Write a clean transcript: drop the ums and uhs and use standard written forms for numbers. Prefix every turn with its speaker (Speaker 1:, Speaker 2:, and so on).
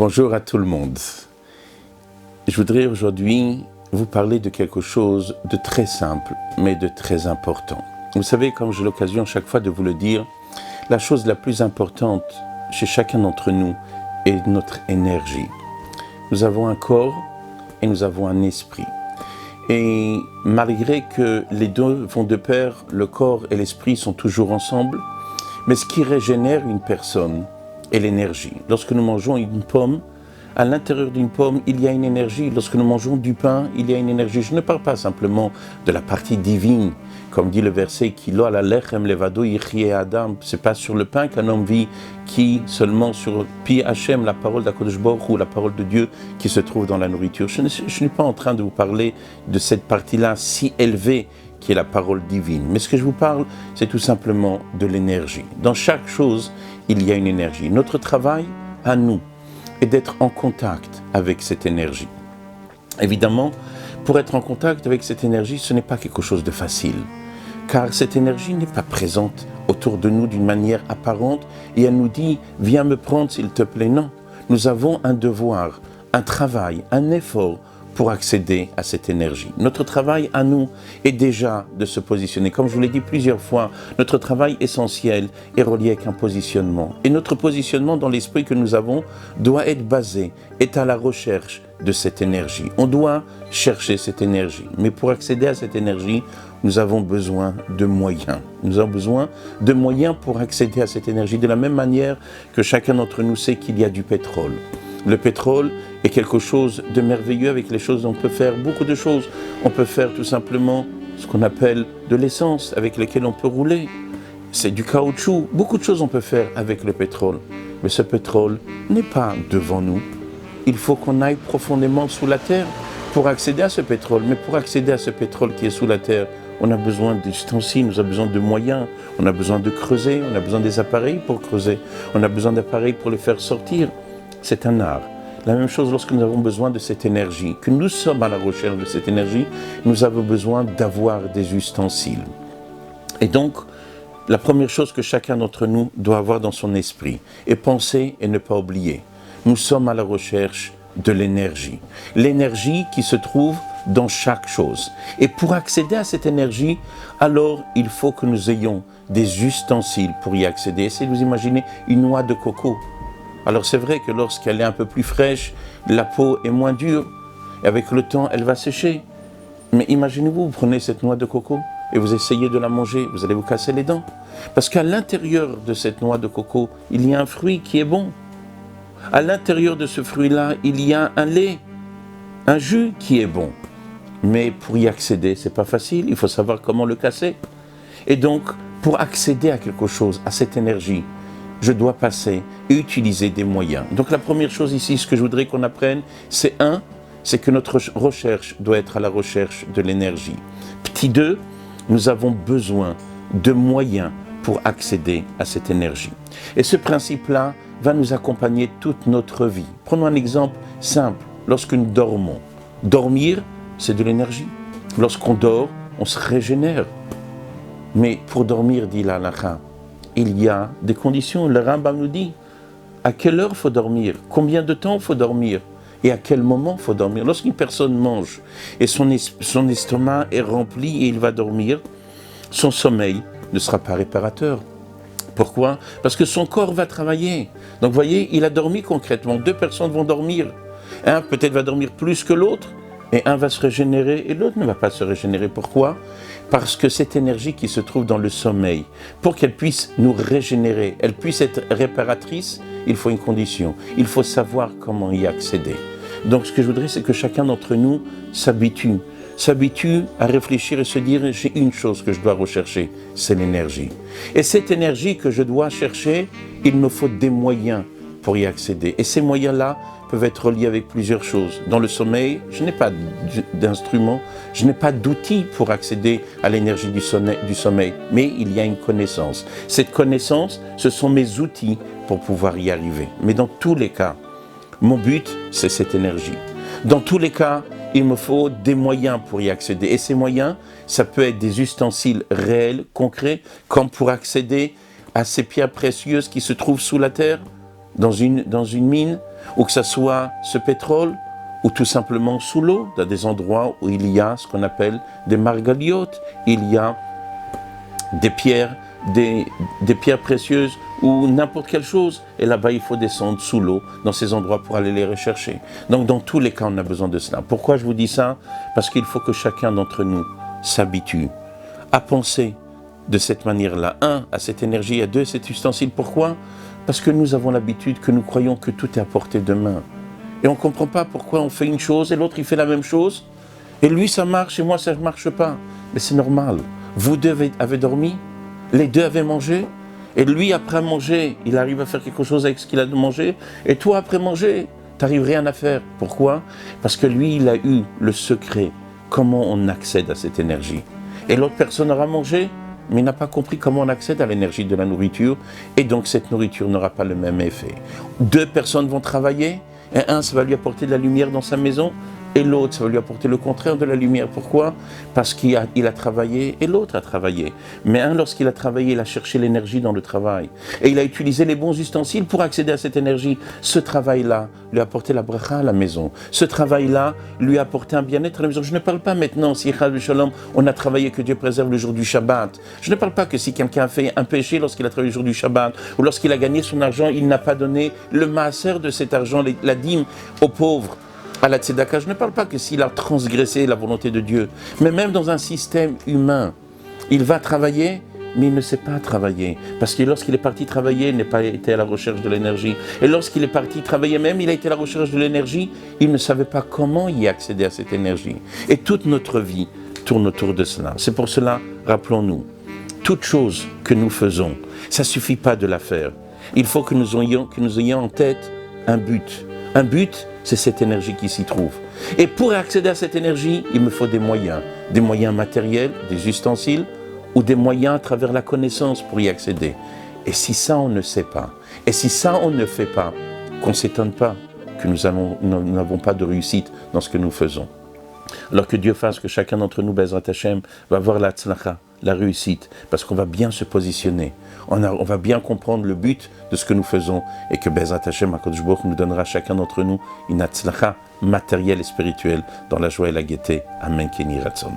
Speaker 1: Bonjour à tout le monde. Je voudrais aujourd'hui vous parler de quelque chose de très simple, mais de très important. Vous savez, comme j'ai l'occasion chaque fois de vous le dire, la chose la plus importante chez chacun d'entre nous est notre énergie. Nous avons un corps et nous avons un esprit. Et malgré que les deux vont de pair, le corps et l'esprit sont toujours ensemble, mais ce qui régénère une personne est l'énergie. Lorsque nous mangeons une pomme, à l'intérieur d'une pomme, il y a une énergie. Lorsque nous mangeons du pain, il y a une énergie. Je ne parle pas simplement de la partie divine, comme dit le verset « Ki lo ala lechem levado yichye adam ». Ce n'est pas sur le pain qu'un homme vit, qui seulement sur Pi Hachem, la parole d'Akadosh Baruch Hu, la parole de Dieu qui se trouve dans la nourriture. Je ne suis pas en train de vous parler de cette partie-là si élevée qui est la parole divine. Mais ce que je vous parle, c'est tout simplement de l'énergie. Dans chaque chose, il y a une énergie. Notre travail, à nous, est d'être en contact avec cette énergie. Évidemment, pour être en contact avec cette énergie, ce n'est pas quelque chose de facile, car cette énergie n'est pas présente autour de nous d'une manière apparente, et elle nous dit « Viens me prendre s'il te plaît ». Non, nous avons un devoir, un travail, un effort pour accéder à cette énergie. Notre travail à nous est déjà de se positionner. Comme je vous l'ai dit plusieurs fois, notre travail essentiel est relié avec un positionnement. Et notre positionnement dans l'esprit que nous avons doit être basé, est à la recherche de cette énergie. On doit chercher cette énergie. Mais pour accéder à cette énergie, nous avons besoin de moyens. Nous avons besoin de moyens pour accéder à cette énergie. De la même manière que chacun d'entre nous sait qu'il y a du pétrole. Le pétrole est quelque chose de merveilleux. Avec les choses, on peut faire beaucoup de choses. On peut faire tout simplement ce qu'on appelle de l'essence, avec laquelle on peut rouler. C'est du caoutchouc. Beaucoup de choses on peut faire avec le pétrole. Mais ce pétrole n'est pas devant nous. Il faut qu'on aille profondément sous la terre pour accéder à ce pétrole. Mais pour accéder à ce pétrole qui est sous la terre, on a besoin d'ustensiles, on a besoin de moyens, on a besoin de creuser, on a besoin des appareils pour creuser, on a besoin d'appareils pour les faire sortir. C'est un art. La même chose lorsque nous avons besoin de cette énergie, que nous sommes à la recherche de cette énergie, nous avons besoin d'avoir des ustensiles. Et donc, la première chose que chacun d'entre nous doit avoir dans son esprit est penser et ne pas oublier. Nous sommes à la recherche de l'énergie. L'énergie qui se trouve dans chaque chose. Et pour accéder à cette énergie, alors il faut que nous ayons des ustensiles pour y accéder. Essayez de vous imaginer une noix de coco. Alors c'est vrai que lorsqu'elle est un peu plus fraîche, la peau est moins dure, et avec le temps, elle va sécher. Mais imaginez-vous, vous prenez cette noix de coco et vous essayez de la manger, vous allez vous casser les dents. Parce qu'à l'intérieur de cette noix de coco, il y a un fruit qui est bon. À l'intérieur de ce fruit-là, il y a un lait, un jus qui est bon. Mais pour y accéder, c'est pas facile, il faut savoir comment le casser. Et donc, pour accéder à quelque chose, à cette énergie, je dois passer et utiliser des moyens. Donc la première chose ici, ce que je voudrais qu'on apprenne, c'est que notre recherche doit être à la recherche de l'énergie. Petit 2, nous avons besoin de moyens pour accéder à cette énergie. Et ce principe-là va nous accompagner toute notre vie. Prenons un exemple simple, lorsque nous dormons. Dormir, c'est de l'énergie. Lorsqu'on dort, on se régénère. Mais pour dormir, dit la halakha, il y a des conditions. Le Rambam nous dit à quelle heure il faut dormir, combien de temps il faut dormir et à quel moment il faut dormir. Lorsqu'une personne mange et son estomac est rempli et il va dormir, son sommeil ne sera pas réparateur. Pourquoi ? Parce que son corps va travailler. Donc vous voyez, il a dormi concrètement. 2 personnes vont dormir. Un peut-être va dormir plus que l'autre et un va se régénérer et l'autre ne va pas se régénérer. Pourquoi ? Parce que cette énergie qui se trouve dans le sommeil, pour qu'elle puisse nous régénérer, elle puisse être réparatrice, il faut une condition. Il faut savoir comment y accéder. Donc ce que je voudrais, c'est que chacun d'entre nous s'habitue à réfléchir et se dire « j'ai une chose que je dois rechercher, c'est l'énergie ». Et cette énergie que je dois chercher, il me faut des moyens pour y accéder. Et ces moyens-là peuvent être reliés avec plusieurs choses. Dans le sommeil, je n'ai pas d'instrument, je n'ai pas d'outils pour accéder à l'énergie du sommeil, mais il y a une connaissance. Cette connaissance, ce sont mes outils pour pouvoir y arriver. Mais dans tous les cas, mon but, c'est cette énergie. Dans tous les cas, il me faut des moyens pour y accéder. Et ces moyens, ça peut être des ustensiles réels, concrets, comme pour accéder à ces pierres précieuses qui se trouvent sous la terre, dans une mine. ou que ce soit ce pétrole, ou tout simplement sous l'eau, dans des endroits où il y a ce qu'on appelle des margaliotes, il y a des pierres précieuses ou n'importe quelle chose. Et là-bas, il faut descendre sous l'eau, dans ces endroits pour aller les rechercher. Donc, dans tous les cas, on a besoin de cela. Pourquoi je vous dis ça? Parce qu'il faut que chacun d'entre nous s'habitue à penser de cette manière-là. Un, à cette énergie, à deux, cet ustensile. Pourquoi? Parce que nous avons l'habitude que nous croyons que tout est à portée de main. Et on ne comprend pas pourquoi on fait une chose et l'autre il fait la même chose. Et lui ça marche et moi ça ne marche pas. Mais c'est normal. Vous deux avez dormi, les deux avaient mangé. Et lui après manger, il arrive à faire quelque chose avec ce qu'il a mangé. Et toi après manger, tu n'arrives rien à faire. Pourquoi? Parce que lui il a eu le secret. Comment on accède à cette énergie. Et l'autre personne aura mangé, mais il n'a pas compris comment on accède à l'énergie de la nourriture. Et donc cette nourriture n'aura pas le même effet. Deux personnes vont travailler. Et un, ça va lui apporter de la lumière dans sa maison, et l'autre, ça va lui apporter le contraire de la lumière. Pourquoi? Parce qu'il a travaillé, et l'autre a travaillé. Mais un, lorsqu'il a travaillé, il a cherché l'énergie dans le travail. Et il a utilisé les bons ustensiles pour accéder à cette énergie. Ce travail-là lui a apporté la bracha à la maison. Ce travail-là lui a apporté un bien-être à la maison. Je ne parle pas maintenant, si on a travaillé, que Dieu préserve le jour du Shabbat. Je ne parle pas que si quelqu'un a fait un péché lorsqu'il a travaillé le jour du Shabbat, ou lorsqu'il a gagné son argent, il n'a pas donné le maaser de cet argent, la dîme, aux pauvres, à la tzedaka. Je ne parle pas que s'il a transgressé la volonté de Dieu, mais même dans un système humain, il va travailler, mais il ne sait pas travailler. Parce que lorsqu'il est parti travailler, il n'a pas été à la recherche de l'énergie. Et lorsqu'il est parti travailler même, il a été à la recherche de l'énergie, il ne savait pas comment y accéder à cette énergie. Et toute notre vie tourne autour de cela. C'est pour cela, rappelons-nous, toute chose que nous faisons, ça ne suffit pas de la faire. Il faut que nous ayons en tête un but. Un but, c'est cette énergie qui s'y trouve. Et pour accéder à cette énergie, il me faut des moyens matériels, des ustensiles, ou des moyens à travers la connaissance pour y accéder. Et si ça, on ne sait pas, et si ça, on ne fait pas, qu'on ne s'étonne pas que nous n'avons pas de réussite dans ce que nous faisons. Alors que Dieu fasse que chacun d'entre nous, Bezrat Hashem, va avoir la tzlacha, la réussite, parce qu'on va bien se positionner, on va bien comprendre le but de ce que nous faisons, et que Bezrat Hashem, HaKadosh Baruch Hu, nous donnera chacun d'entre nous une tzlacha matérielle et spirituelle dans la joie et la gaieté. Amen, Keni Ratzon.